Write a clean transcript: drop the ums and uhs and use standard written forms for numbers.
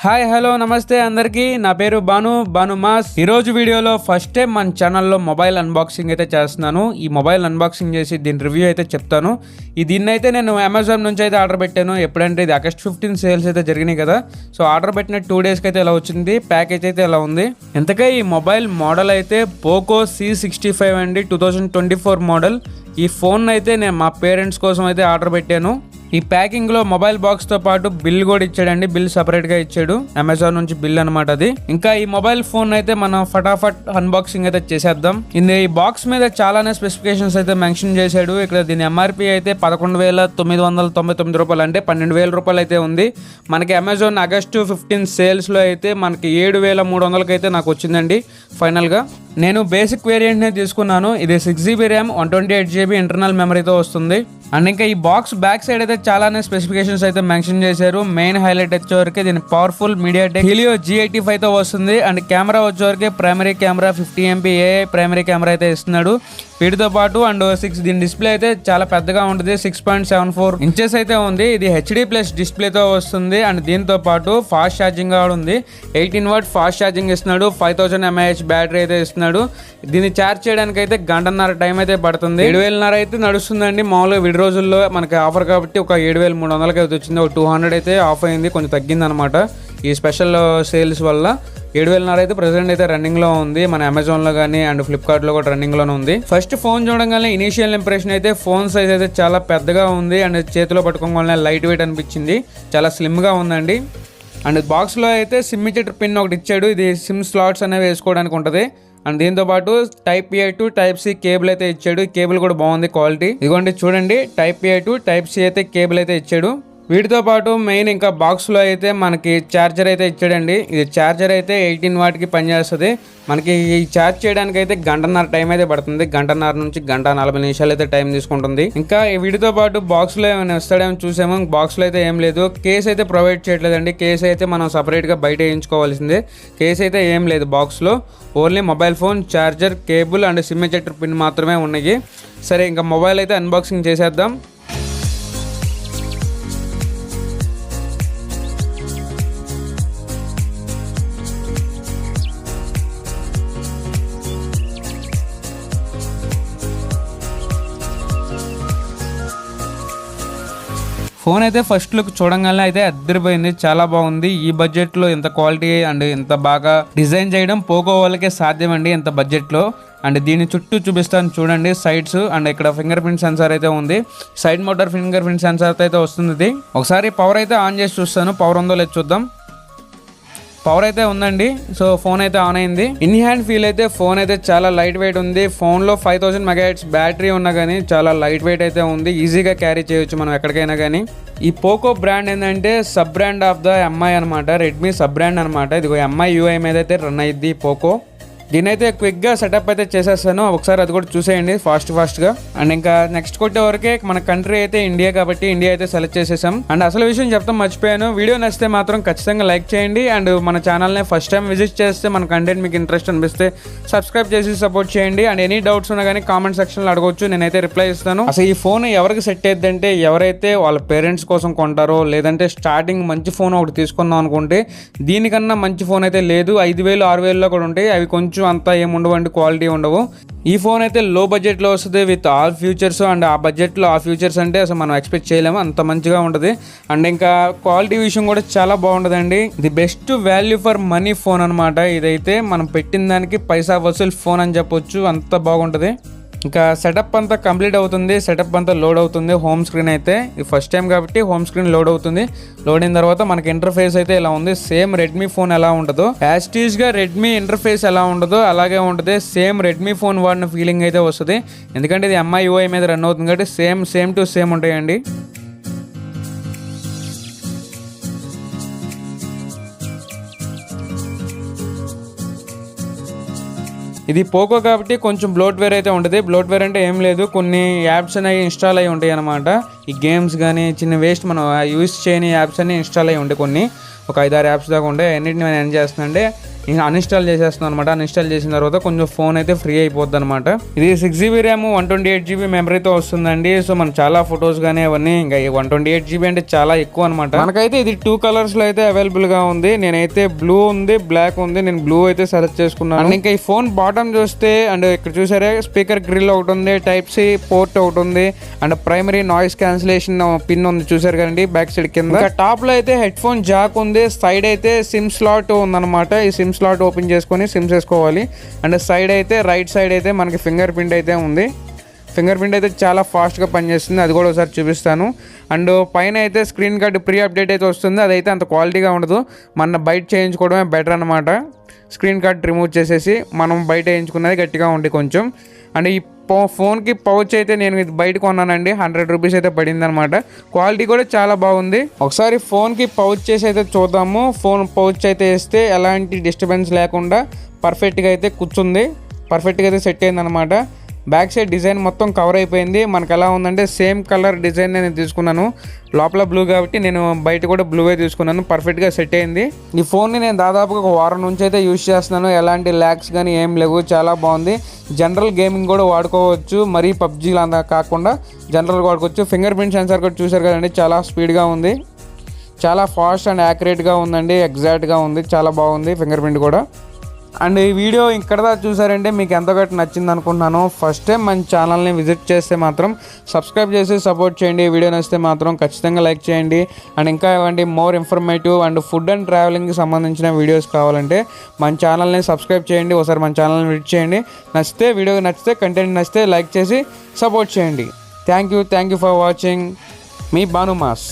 Hi hello నమస్తే అందరికీ. నా పేరు భాను మాస్. ఈరోజు వీడియోలో ఫస్ట్ టైం మన ఛానల్లో మొబైల్ అన్బాక్సింగ్ అయితే చేస్తున్నాను. ఈ మొబైల్ అన్బాక్సింగ్ చేసి దీని రివ్యూ అయితే చెప్తాను. దీన్ని అయితే నేను అమెజాన్ నుంచి అయితే ఆర్డర్ పెట్టాను. ఎప్పుడంటే ఇది ఆగస్ట్ 15 సేల్స్ అయితే జరిగినాయి కదా. సో ఆర్డర్ పెట్టిన 2 డేస్కి అయితే ఇలా వచ్చింది. ప్యాకేజ్ అయితే ఇలా ఉంది. ఎంతగా ఈ మొబైల్ మోడల్ అయితే పోకో C65 అండి, 2024 మోడల్. ఈ ఫోన్ అయితే నేను మా పేరెంట్స్ కోసం అయితే ఆర్డర్ పెట్టాను. ఈ ప్యాకింగ్ లో మొబైల్ బాక్స్ తో పాటు బిల్ కూడా ఇచ్చాడండి. బిల్ సపరేట్ గా ఇచ్చాడు, అమెజాన్ నుంచి బిల్ అనమాట అది. ఇంకా ఈ మొబైల్ ఫోన్ అయితే మనం ఫటాఫట్ అన్బాక్సింగ్ అయితే చేసేద్దాం. ఈ బాక్స్ మీద చాలానే స్పెసిఫికేషన్స్ అయితే మెన్షన్ చేశాడు. ఇక్కడ దీని ఎంఆర్పి అయితే 11,999 రూపాయలు, అంటే 12,000 రూపాయలు అయితే ఉంది. మనకి అమెజాన్ ఆగస్టు 15 సేల్స్ లో అయితే మనకి 7,300కి అయితే నాకు వచ్చిందండి ఫైనల్ గా. నేను బేసిక్ వేరియంట్ నే తీసుకున్నాను. ఇది 6GB ర్యామ్ 128GB ఇంటర్నల్ మెమరీతో వస్తుంది. అండ్ ఇంకా ఈ బాక్స్ బ్యాక్ సైడ్ అయితే చాలానే స్పెసిఫికేషన్స్ అయితే మెన్షన్ చేశారు. మెయిన్ హైలైట్ వచ్చేవరకు దీని పవర్ఫుల్ మీడియాటెక్ హీలియో G85 తో వస్తుంది. అండ్ కెమెరా వచ్చేవరకు primary camera 50MP AI primary camera అయితే ఇస్తున్నాడు. వీటితో పాటు అండ్ దీని డిస్ప్లే అయితే చాలా పెద్దగా ఉంటుంది, 6.74 ఇంచెస్ అయితే ఉంది. ఇది HD+ డిస్ప్లేతో వస్తుంది. అండ్ దీంతో పాటు ఫాస్ట్ ఛార్జింగ్ కూడా ఉంది. 18W ఫాస్ట్ ఛార్జింగ్ ఇస్తున్నాడు. 5000 mAh బ్యాటరీ అయితే ఇస్తున్నాడు. దీన్ని ఛార్జ్ చేయడానికి అయితే గంటన్నర టైం అయితే పడుతుంది. 7,500 అయితే నడుస్తుందండి. మామూలుగా విడి రోజుల్లో మనకి ఆఫర్ కాబట్టి ఒక 7,300కి అయితే వచ్చింది. ఒక 200 అయితే ఆఫ్ అయింది, కొంచెం తగ్గింది అనమాట ఈ స్పెషల్ సేల్స్ వల్ల. 7,500 అయితే ప్రెసెంట్ అయితే రన్నింగ్ లో ఉంది. మన అమెజాన్ లో కానీ అండ్ ఫ్లిప్కార్ట్ లో కూడా రన్నింగ్ లోనే ఉంది. ఫస్ట్ ఫోన్ చూడగానే ఇనీషియల్ ఇంప్రెషన్ అయితే ఫోన్ సైజ్ అయితే చాలా పెద్దగా ఉంది. అండ్ చేతిలో పట్టుకోగానే లైట్ వెయిట్ అనిపించింది, చాలా స్లిమ్ గా ఉందండి. అండ్ బాక్స్ లో అయితే సిమ్ ఇచ్చేటర్ పిన్ ఒకటి ఇచ్చాడు. ఇది సిమ్ స్లాట్స్ అనేవి వేసుకోవడానికి ఉంటుంది. అండ్ దీంతో పాటు Type-A to Type-C కేబుల్ అయితే ఇచ్చాడు. కేబుల్ కూడా బాగుంది క్వాలిటీ. ఇదిగోండి చూడండి, Type-A to Type-C అయితే కేబుల్ అయితే ఇచ్చాడు. వీటితో పాటు మెయిన్ ఇంకా బాక్స్లో అయితే మనకి ఛార్జర్ అయితే ఇచ్చాడండి. ఇది ఛార్జర్ అయితే 18W పనిచేస్తుంది. మనకి ఈ ఛార్జ్ చేయడానికి అయితే గంటన్నర టైం అయితే పడుతుంది. గంటన్నర నుంచి 1:40 అయితే టైం తీసుకుంటుంది. ఇంకా వీటితో పాటు బాక్స్లో ఏమైనా ఇస్తాడేమో చూసాము. బాక్స్లో అయితే ఏం లేదు. కేస్ అయితే ప్రొవైడ్ చేయట్లేదండి. కేస్ అయితే మనం సపరేట్గా బయట వేయించుకోవాల్సిందే. కేస్ అయితే ఏం లేదు బాక్స్లో. Only mobile phone, charger, cable and SIM ejector pin మాత్రమే ఉన్నాయి. సరే, ఇంకా మొబైల్ అయితే అన్బాక్సింగ్ చేసేద్దాం. ఫోన్ అయితే ఫస్ట్ లుక్ చూడంగానే అయితే అద్దరిపోయింది, చాలా బాగుంది. ఈ బడ్జెట్ లో ఇంత క్వాలిటీ అండ్ ఇంత బాగా డిజైన్ చేయడం పోకో వాళ్ళకే సాధ్యం అండి ఇంత బడ్జెట్ లో. అండ్ దీని చుట్టూ చూపిస్తాను చూడండి, సైడ్స్ అండ్ ఇక్కడ ఫింగర్ ప్రింట్ సెన్సార్ అయితే ఉంది. Side motor finger print censor అయితే వస్తుంది. ఇది ఒకసారి పవర్ అయితే ఆన్ చేసి చూస్తాను, పవర్ ఉందో లేదు చూద్దాం. పవర్ అయితే ఉందండి. సో ఫోన్ అయితే ఆన్ అయింది. ఇన్ హ్యాండ్ ఫీల్ అయితే ఫోన్ అయితే చాలా లైట్ వెయిట్ ఉంది. ఫోన్ లో 5000 mAh బ్యాటరీ ఉన్నా కానీ చాలా లైట్ వెయిట్ అయితే ఉంది. ఈజీగా క్యారీ చేయొచ్చు మనం ఎక్కడికైనా కానీ. ఈ పోకో బ్రాండ్ ఏంటంటే sub brand of the MI అనమాట, రెడ్మీ సబ్ బ్రాండ్ అనమాట. ఇది MI UI మీద అయితే రన్ అయ్యిద్ది పోకో. దీనైతే క్విక్గా సెటప్ అయితే చేసేస్తాను, ఒకసారి అది కూడా చూసేయండి ఫాస్ట్గా. అండ్ ఇంకా నెక్స్ట్ కొట్టే వరకే మన కంట్రీ అయితే ఇండియా కాబట్టి ఇండియా అయితే సెలెక్ట్ చేసేసాం. అండ్ అసలు విషయం చెప్తాం మర్చిపోయాను, వీడియో నచ్చితే మాత్రం ఖచ్చితంగా లైక్ చేయండి. అండ్ మన ఛానల్ని ఫస్ట్ టైం విజిట్ చేస్తే మన కంటెంట్ మీకు ఇంట్రెస్ట్ అనిపిస్తే సబ్స్క్రైబ్ చేసి సపోర్ట్ చేయండి. అండ్ ఎనీ డౌట్స్ ఉన్నా కానీ కామెంట్ సెక్షన్లో అడగవచ్చు, నేనైతే రిప్లై ఇస్తాను. అసలు ఈ ఫోన్ ఎవరికి సెట్ అయ్యిద్దంటే ఎవరైతే వాళ్ళ పేరెంట్స్ కోసం కొంటారో, లేదంటే స్టార్టింగ్ మంచి ఫోన్ ఒకటి తీసుకుందాం అనుకుంటే దీనికన్నా మంచి ఫోన్ అయితే లేదు. 5,000 6,000లో కూడా ఉంటాయి. అవి కొంచెం అంతా ఏముండవండి, క్వాలిటీ ఉండవు. ఈ ఫోన్ అయితే లో బడ్జెట్లో వస్తుంది విత్ ఆల్ ఫ్యూచర్స్. అండ్ ఆ బడ్జెట్లో ఆ ఫ్యూచర్స్ అంటే అసలు మనం ఎక్స్పెక్ట్ చేయలేము, అంత మంచిగా ఉంటుంది. అండ్ ఇంకా క్వాలిటీ విషయం కూడా చాలా బాగుంటుందండి. ఇది best value for money phone అనమాట. ఇదైతే మనం పెట్టిన దానికి పైసా వసూలు ఫోన్ అని చెప్పొచ్చు, అంత బాగుంటుంది. ఇంకా సెటప్ అంతా కంప్లీట్ అవుతుంది, సెటప్ అంతా లోడ్ అవుతుంది. హోమ్ స్క్రీన్ అయితే ఇది ఫస్ట్ టైం కాబట్టి హోమ్ స్క్రీన్ లోడ్ అవుతుంది. లోడ్ అయిన తర్వాత మనకి ఇంటర్ఫేస్ అయితే ఇలా ఉంది. సేమ్ రెడ్మీ ఫోన్ ఎలా ఉంటుందో, యాజ్ గా రెడ్మీ ఇంటర్ఫేస్ ఎలా ఉంటుందో అలాగే ఉంటుంది. సేమ్ రెడ్మీ ఫోన్ వాడిన ఫీలింగ్ అయితే వస్తుంది, ఎందుకంటే ఇది MI UI మీద రన్ అవుతుంది కాబట్టి సేమ్ టు సేమ్ ఉంటాయండి. ఇది పోకో కాబట్టి కొంచెం బ్లోట్వేర్ అయితే ఉంటుంది. బ్లోట్వేర్ అంటే ఏం లేదు, కొన్ని యాప్స్ అనేవి ఇన్స్టాల్ అయ్యి ఉంటాయి అనమాట. ఈ గేమ్స్ కానీ చిన్న వేస్ట్ మనం యూజ్ చేయని యాప్స్ అన్ని ఇన్స్టాల్ అయ్యి ఉంటాయి. కొన్ని ఒక 5-6 యాప్స్ దాకా ఉంటాయి. అన్నింటిని నేను ఏం చేస్తున్నా అంటే అన్ఇన్స్టాల్ చేసేస్తున్నాను అనమాట. అన్ఇన్స్టాల్ చేసిన తర్వాత కొంచెం ఫోన్ అయితే ఫ్రీ అయిపోద్ది అనమాట. ఇది 6GB ర్యామ్ 128GB మెమరీతో వస్తుందండి. సో మనం చాలా ఫొటోస్ కానీ అవన్నీ ఇంకా 128GB అంటే చాలా ఎక్కువ అనమాట. మనకైతే ఇది 2 కలర్స్ లో అయితే అవైలబుల్ గా ఉంది. నేనైతే బ్లూ ఉంది, బ్లాక్ ఉంది. నేను బ్లూ అయితే సెలెక్ట్ చేసుకున్నాను. అండ్ ఇంకా ఈ ఫోన్ బాటమ్ చూస్తే అండ్ ఇక్కడ చూసారే స్పీకర్ గ్రిల్ ఒకటి ఉంది, టైప్ సి పోర్ట్ ఒకటి ఉంది, and primary noise cancellation pin ఉంది చూసారు కదండి బ్యాక్ సైడ్ కింద. టాప్ లో అయితే హెడ్ ఫోన్ జాక్ ఉంది, సైడ్ అయితే సిమ్ స్లాట్ ఉందన్నమాట. ఈ సిమ్ స్లాట్ ఓపెన్ చేసుకొని సిమ్స్ వేసుకోవాలి. అండ్ సైడ్ అయితే రైట్ సైడ్ అయితే మనకి ఫింగర్ ప్రింట్ అయితే ఉంది. ఫింగర్ ప్రింట్ అయితే చాలా ఫాస్ట్గా పనిచేస్తుంది, అది కూడా ఒకసారి చూపిస్తాను. అండ్ పైన అయితే స్క్రీన్ గార్డ్ ప్రీ అప్డేట్ అయితే వస్తుంది, అదైతే అంత క్వాలిటీగా ఉండదు. మన బయట చేయించుకోవడమే బెటర్ అనమాట. స్క్రీన్ గార్డ్ రిమూవ్ చేసేసి మనం బయట వేయించుకున్నది గట్టిగా ఉంది కొంచెం. అండ్ ఈ ఫోన్కి పౌచ్ అయితే నేను ఇది బయట కొన్నానండి, 100 రూపీస్ అయితే పడింది అనమాట. క్వాలిటీ కూడా చాలా బాగుంది. ఒకసారి ఫోన్కి పౌచ్ చేసి అయితే చూద్దాము. ఫోన్ పౌచ్ అయితే వేస్తే ఎలాంటి డిస్టర్బెన్స్ లేకుండా పర్ఫెక్ట్గా అయితే కూర్చుంది, పర్ఫెక్ట్గా అయితే సెట్ అయింది అనమాట. బ్యాక్ సైడ్ డిజైన్ మొత్తం కవర్ అయిపోయింది. మనకు ఎలా ఉందంటే సేమ్ కలర్ డిజైన్ నేను తీసుకున్నాను, లోపల బ్లూ కాబట్టి నేను బయట కూడా బ్లూవే తీసుకున్నాను. పర్ఫెక్ట్గా సెట్ అయింది. ఈ ఫోన్ని నేను దాదాపుగా 1 వారం నుంచి అయితే యూజ్ చేస్తున్నాను. ఎలాంటి ల్యాగ్స్ కానీ ఏం లేవు, చాలా బాగుంది. జనరల్ గేమింగ్ కూడా వాడుకోవచ్చు, మరీ పబ్జీలు అంతా కాకుండా జనరల్గా వాడుకోవచ్చు. ఫింగర్ ప్రింట్ సెన్సార్ కూడా చూసారు కదండి, చాలా స్పీడ్గా ఉంది, చాలా ఫాస్ట్ అండ్ యాక్యురేట్గా ఉందండి, ఎగ్జాక్ట్గా ఉంది, చాలా బాగుంది ఫింగర్ ప్రింట్ కూడా. అండ్ ఈ వీడియో ఇక్కడ దాకా చూసారంటే మీకు ఎంతగానో నచ్చింది అనుకుంటున్నాను. ఫస్ట్ టైం మన ఛానల్ని విజిట్ చేస్తే మాత్రం సబ్స్క్రైబ్ చేసి సపోర్ట్ చేయండి. వీడియో నచ్చితే మాత్రం ఖచ్చితంగా లైక్ చేయండి. అండ్ ఇంకా ఇవ్వండి more informative and food and ట్రావెలింగ్కి సంబంధించిన వీడియోస్ కావాలంటే మన ఛానల్ని సబ్స్క్రైబ్ చేయండి. ఒకసారి మన ఛానల్ని విజిట్ చేయండి. వీడియో నచ్చితే కంటెంట్ నచ్చితే లైక్ చేసి సపోర్ట్ చేయండి. Thank you for watching. Me Bhanu mass.